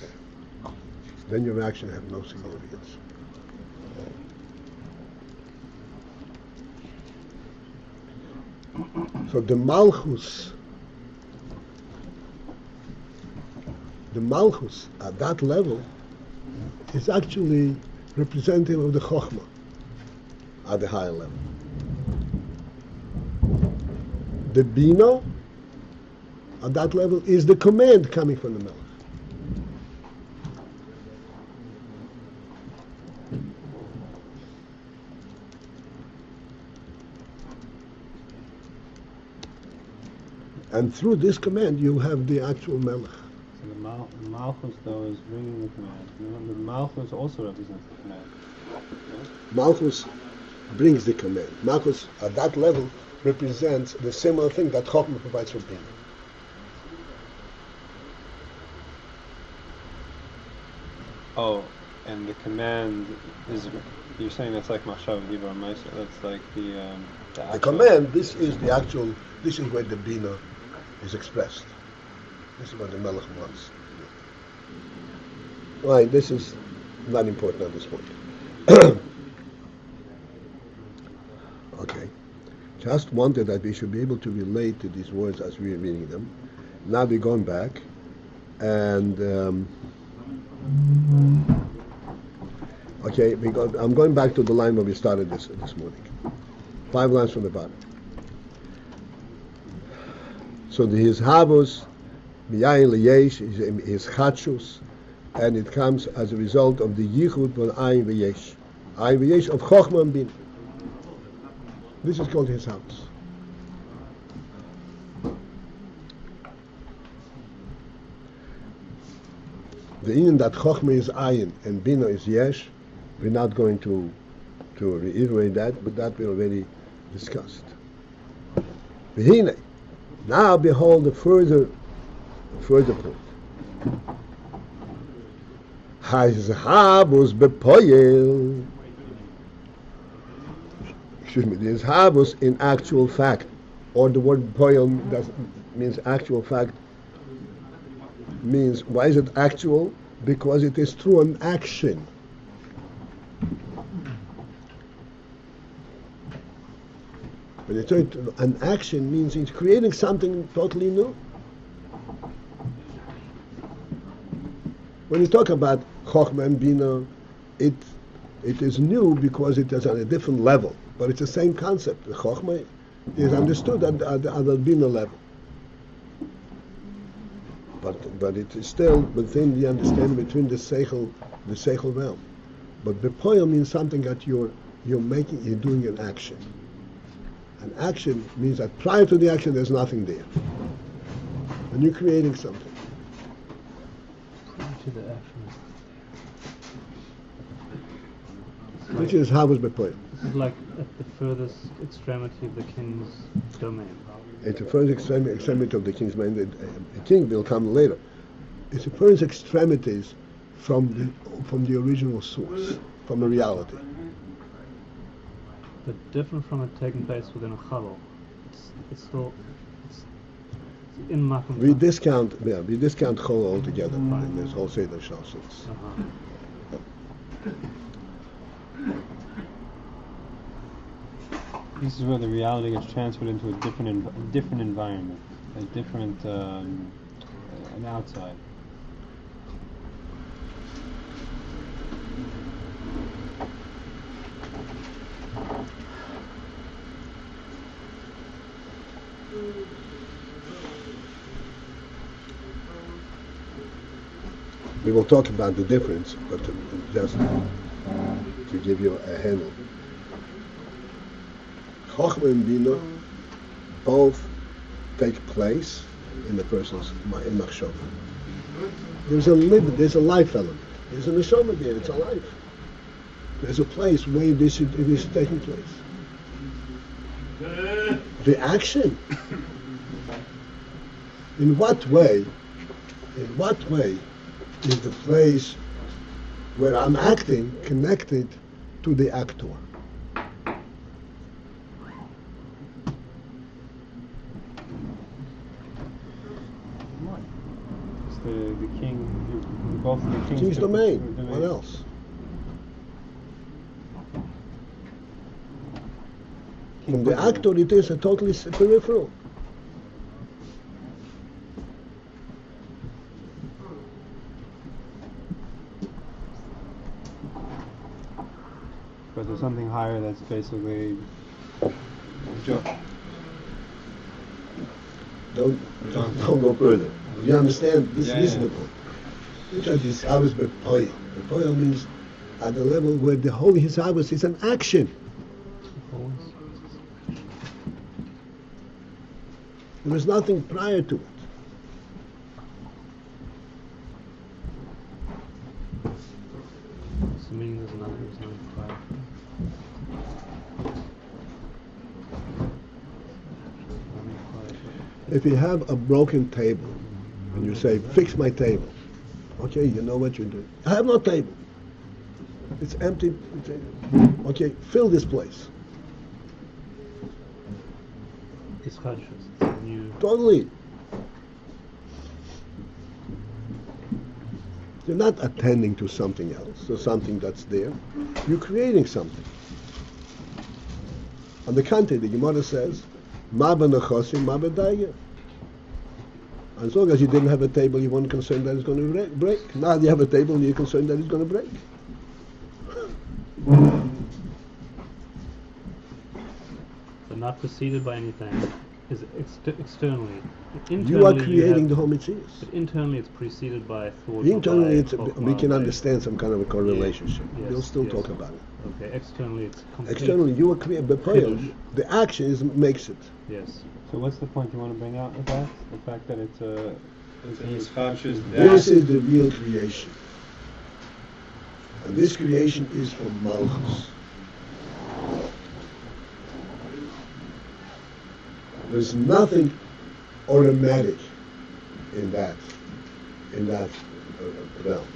Then your action has no significance. So the Malchus at that level is actually representative of the chochmah at the higher level. The binah at that level is the command coming from the Melech. And through this command, you have the actual Melech. So the Malchus, though, is bringing the command. The Malchus also represents the command. Yeah? Malchus brings the command. Malchus, at that level, represents the similar thing that chochmah provides for binah. Oh, and the command is, you're saying that's like Mashal Dibra Maisa, that's like the command, this is where the binah is expressed. This is what the Melech wants. Right, this is not important at this point. Okay. Just wanted that we should be able to relate to these words as we are reading them. Now we're going back, and okay, I'm going back to the line where we started this morning. 5 lines from the bottom. So his havos, miyayin yesh, is chachus, and it comes as a result of the yichud von ayin yesh. Ayin yesh of chochmah and binah. This is called his house. The Ayin that chochmah is ayin and binah is yesh, we're not going to reiterate that, but that we already discussed. V'hinei. Now behold the further point. Hazhabus bepoyel. Excuse me. The hazhabus in actual fact, or the word poyel means actual fact. Means why is it actual? Because it is through an action. When you say an action means it's creating something totally new. When you talk about chochmah and binah, it is new because it is on a different level, but it's the same concept. The chochmah is understood at the binah level, but it is still within the understanding between the seichel realm. But bepoil means something that you're doing an action. An action means that prior to the action there's nothing there. And you're creating something. To the action. Which is how was bepoil. This is like at the furthest extremity of the king's domain. It's the first extremity of the king's domain. The king will come later. It's the first extremities from the original source, from the reality. But different from it taking place within a chabal. It's still in makom. We discount chol altogether in this whole Seder Shashos. This is where the reality gets transferred into a different environment, a different an outside. We will talk about the difference, but just to give you a handle. Chochmah and binah both take place in the person's machshava. There's a life element. There's a neshama there. It's alive. There's a place where it is taking place. The action. In what way is the place where I'm acting connected to the actor? It's the king, both the King's domain. What else? From the actor, it is a totally peripheral. But there's something higher that's basically. Don't go further. You understand? This is the point. Because Hisavus bepoil. Bepoil means at the level where the holy Hisavus is an action. There is nothing prior to it. So meaning there's nothing prior. If you have a broken table and you say, fix my table, okay, you know what you're doing. I have no table. It's empty. Okay, fill this place. It's conscious. It's new. Totally. You're not attending to something else or something that's there. You're creating something. On the contrary, the Gemara says, Ma b'nechosim, ma b'dayya. As long as you didn't have a table, you weren't concerned that it's going to break. Now you have a table and you're concerned that it's going to break. So not preceded by anything is externally. Internally, You are creating the whole mitzvah. But internally, it's preceded by thought. Internally, by we can by- understand some kind of a correlation. Yes, We'll still yes. talk about it. Okay, externally, it's complete. Externally, you are creating, but Kiddush. the action makes it. Yes. So what's the point you want to bring out with that? The fact that it's a He's conscious This is the real creation. And this creation is from Malchus. There's nothing automatic in that realm.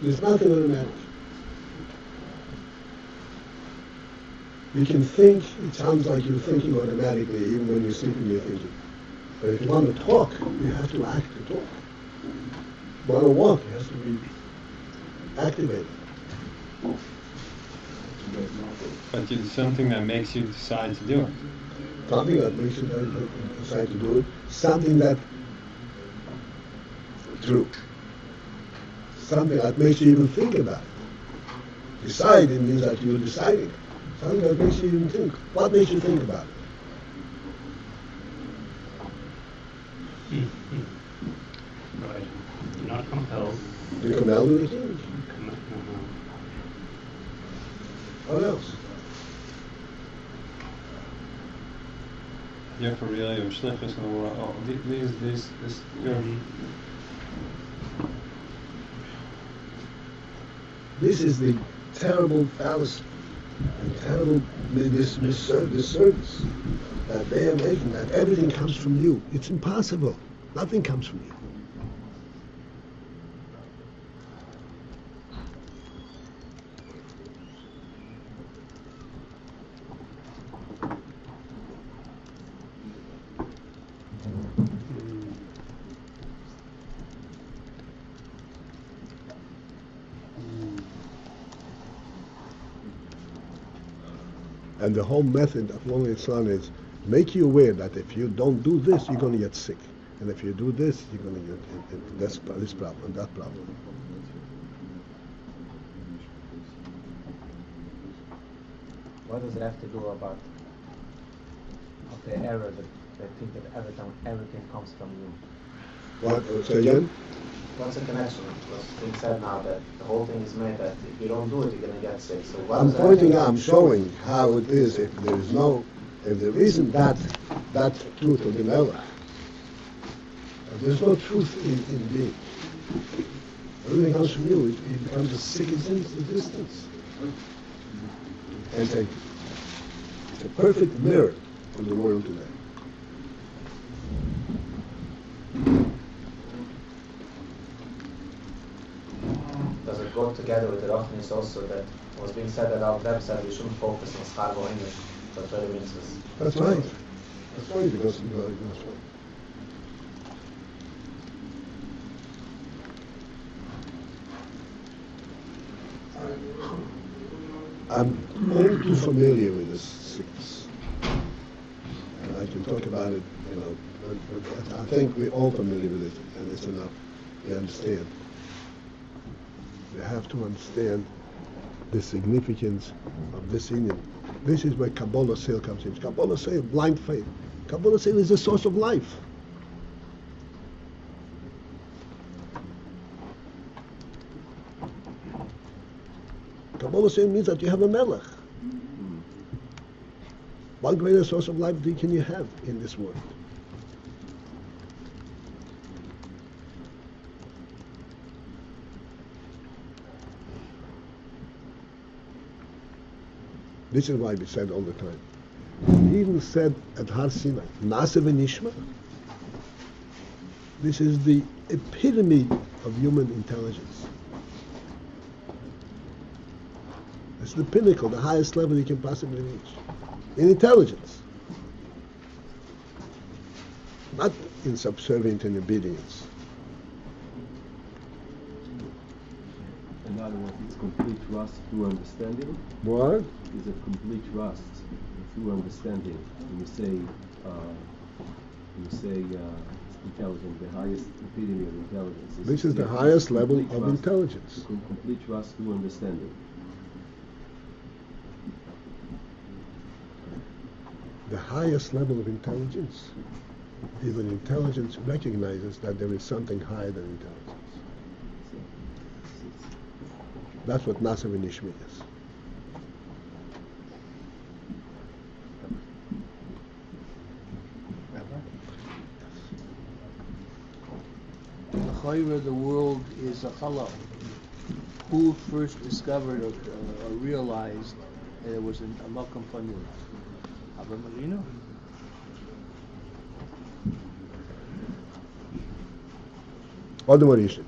There's nothing automatic. You can think, it sounds like you're thinking automatically, even when you're sleeping you're thinking. But if you want to talk, you have to act to talk. If you want to walk, it has to be activated. But it's something that makes you decide to do it. Something that makes you decide to do it. Something that, true. Something that makes you even think about it. Decide, it means that you're deciding. Something that makes you even think. What makes you think about it? Right. You're not compelled. You're compelled to think. What else? Yeah, for real, you're schlichus in the world. Oh, this, This is the terrible fallacy, the terrible disservice that they are making, that everything comes from you. It's impossible. Nothing comes from you. And the whole method of learning Islam is make you aware that if you don't do this, you're going to get sick. And if you do this, you're going to get this problem and that problem. What does it have to do about the error that they think that everything comes from you? What? Say again? What's the connection? Because it's been said now that the whole thing is made that if you don't do it, you're going to get sick. So what I'm pointing out, I'm showing how it is if there isn't that truth of the Melech. There's no truth in being. Everything comes from you. It becomes a sick existence. And it's a perfect mirror for the world today. Does it go together with the roughness also that was being said at our website we shouldn't focus on Schar English for 30 minutes? That's right. That's right, because that's right. I'm all too familiar with this sickness. And I can talk about it, but I think we're all familiar with it, and it's enough. We understand. We have to understand the significance of this union. This is where Kabbalah Sale comes in. Kabbalah Sale, blind faith. Kabbalah Sale is the source of life. Kabbalah Sale means that you have a melech. What greater source of life can you have in this world? This is why we said all the time. We even said at Har Sinai, Na'aseh v'nishma. This is the epitome of human intelligence. It's the pinnacle, the highest level you can possibly reach. In intelligence. Not in subservient and obedience. In other words, it's complete trust through understanding. What? Is a complete trust through understanding. When you say intelligent, the highest epitome of intelligence. This is the highest level of intelligence. Complete trust through understanding. The highest level of intelligence is when intelligence recognizes that there is something higher than intelligence. That's what Na'aseh v'nishma is. The world is a challah. Who first discovered or realized that it was a Malkam Family? Marino? Adam Rishon.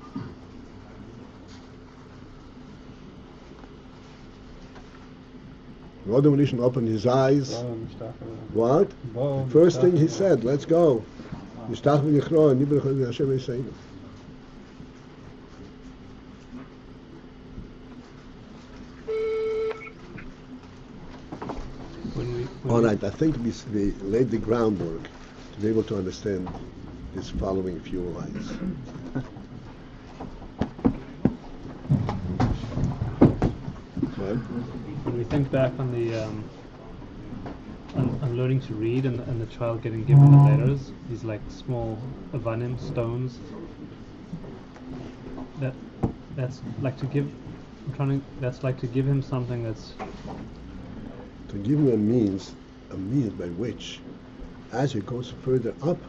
Adam Rishon opened his eyes. What? The first thing he said, let's go. Yishtach v'yichro, nibur chol Hashem Eloheinu. All right, I think we laid the groundwork to be able to understand these following few lines. When we think back on the on learning to read and the child getting given the letters, these like small avanim, stones. That's like to give. That's like to give him something that's. To give him a means by which, as he goes further up,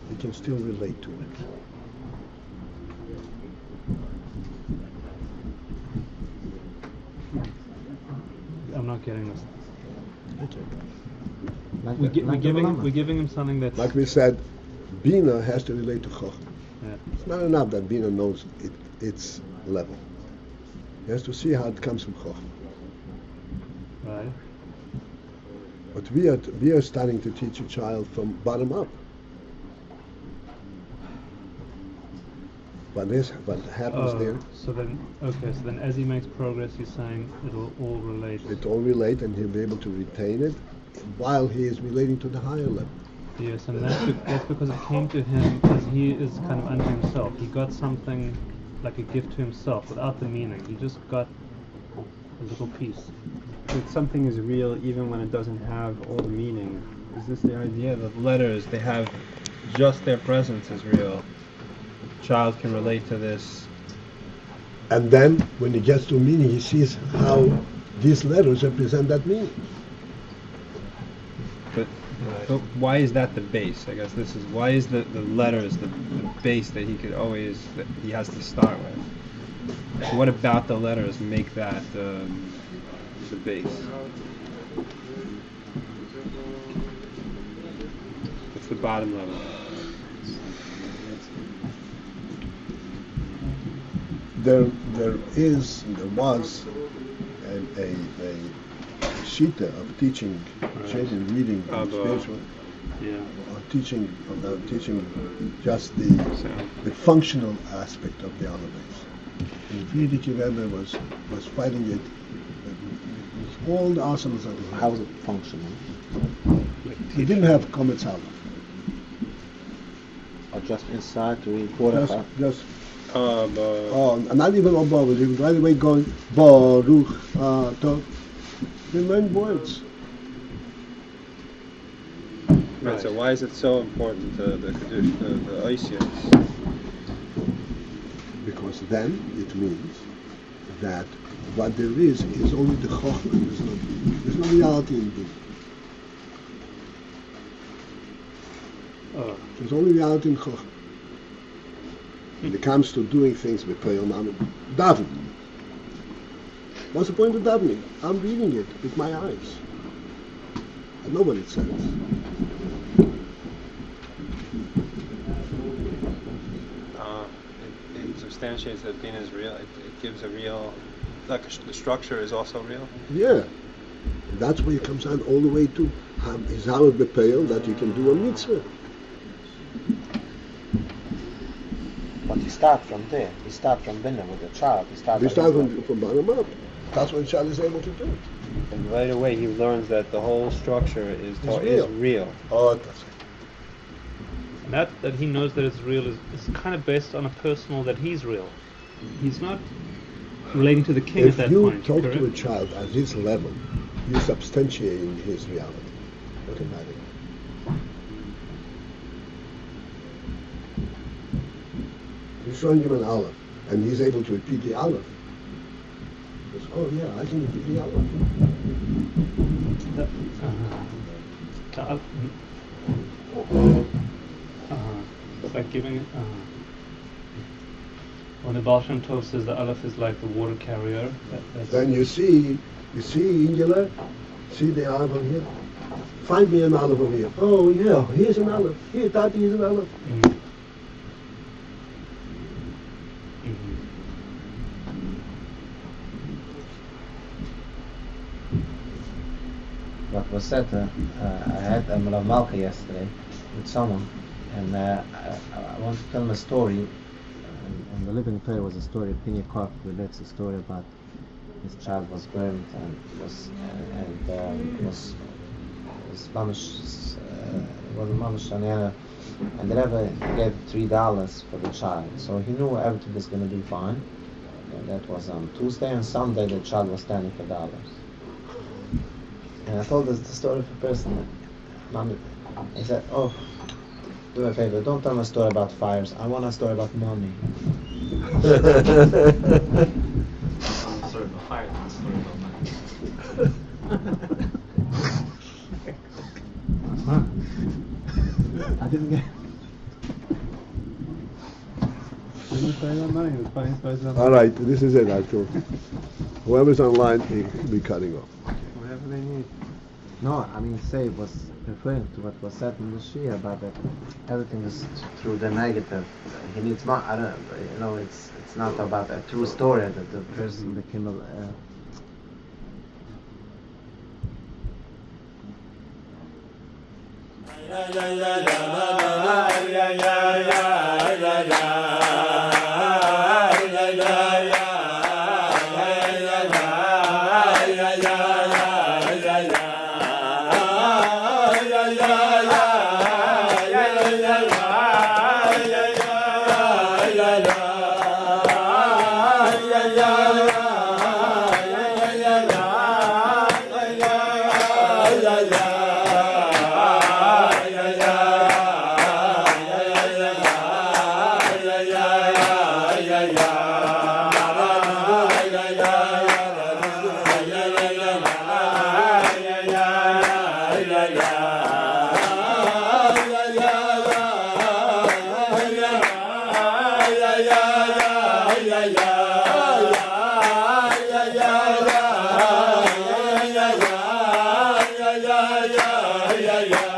he can still relate to it. I'm not getting this. Okay. We're giving him something that's. Like we said, binah has to relate to chochmah. Yeah. It's not enough that binah knows its level. He has to see how it comes from chochmah. Right. But we are starting to teach a child from bottom up. What happens there? So then as he makes progress, he's saying it'll all relate. It all relate, and he'll be able to retain it while he is relating to the higher level. Yes, and that's because it came to him as he is kind of unto himself. He got something like a gift to himself without the meaning. He just got a little piece. That something is real even when it doesn't have all the meaning. Is this the idea that letters, they have just their presence is real? The child can relate to this. And then when he gets to meaning, he sees how these letters represent that meaning. But why is that the base? I guess this is why is the letters the base that he could always that he has to start with. So what about the letters make that the base? What's the bottom level? There was a shita of teaching children reading spiritual, or teaching just the functional aspect of the AyinBase. And Friedrich Rebbe was fighting it with all the awesomeness of it. How is it functional? He didn't have Kometz Aleph. Or just inside to read Just not even on Baruch. He was right away going Baruch Tov. They learned words. Right. So why is it so important the Oisians? Because then it means that what there is only the chochmah. There's no reality in binah. There's only reality in chochmah. When it comes to doing things with Peyel Namen, daven. What's the point of davening? I'm reading it with my eyes. I know what it says. It substantiates that binah is real. It gives a real, like the structure is also real. Yeah. That's where it comes on all the way to is how it bepayel that you can do a mitzvah. But you start from there. You start from binah with the child. You start from bottom up. That's what the child is able to do. And right away he learns that the whole structure is real. Oh, that's it. And that he knows that it's real is kind of based on a personal that he's real. He's not relating to the king at that point. If you talk to a child at his level, you're substantiating his reality automatically. You're showing him an aleph, and he's able to repeat the aleph. He goes, oh yeah, I can repeat the aleph. It's like giving it. When the Baal Shem Tov says the aleph is like the water carrier, then you see Ingela, see the aleph on here. find me an olive over here. Oh yeah, here's an olive. Here, Tati, here's an olive. What was said, I had a Rav Malka yesterday with someone, and I want to tell him a story. And the living prayer was a story. Pinya Korf relates a story about his child was burned and was mamish and the Rebbe gave $3 for the child. So he knew everything was going to be fine. And that was on Tuesday, and Sunday the child was standing for dollars. And I told the story of a person. Mommy, he said, "Oh, do me a favor, don't tell me a story about fires. I want a story about money." Story about fire, not a story about money. I didn't get. All right, this is it. I told whoever's online, he'll be cutting off. Whatever they need. No, I mean, say was referring to what was said in the Shia about that everything is through the negative. He needs more. I don't know. It's not about a true story that the person became a. Yeah.